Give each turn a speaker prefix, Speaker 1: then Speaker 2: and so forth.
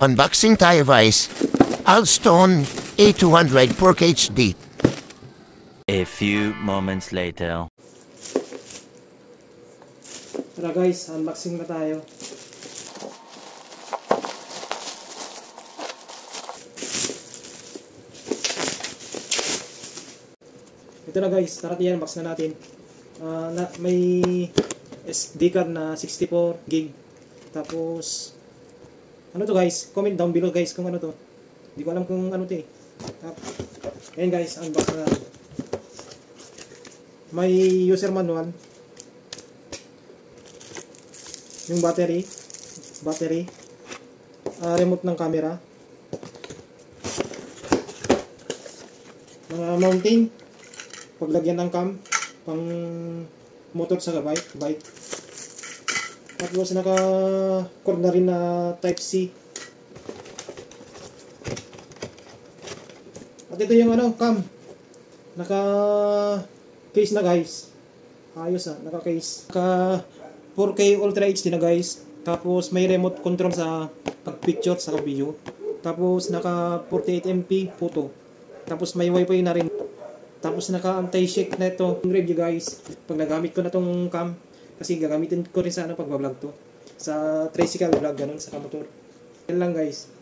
Speaker 1: Unboxing tayo guys. Alston A200 Pork HD.
Speaker 2: A few moments later.
Speaker 3: Tara guys, unboxing na tayo. Ito na guys, tara i-unbox na natin. May SD card na 64 gig. Tapos ano to guys? Comment down below guys kung ano to. Hindi ko alam kung ano to eh. Ayan guys, unbox na natin. May user manual. Yung battery, remote ng camera, mga mounting, paglagyan ng cam, pang motor sa bike. Tapos naka-cord na rin na type C. At ito yung cam. Naka-case na guys. Ayos naka-case. Naka 4K Ultra HD na guys. Tapos may remote control sa pag-picture sa video. Tapos naka 48MP photo. Tapos may wifi na rin. Tapos naka anti-shake na ito. Review guys. Pag nagamit ko na tong cam, kasi gagamitin ko rin sa pag-vlog to. Sa tricycle vlog, ganun, sa motor. Yan lang guys.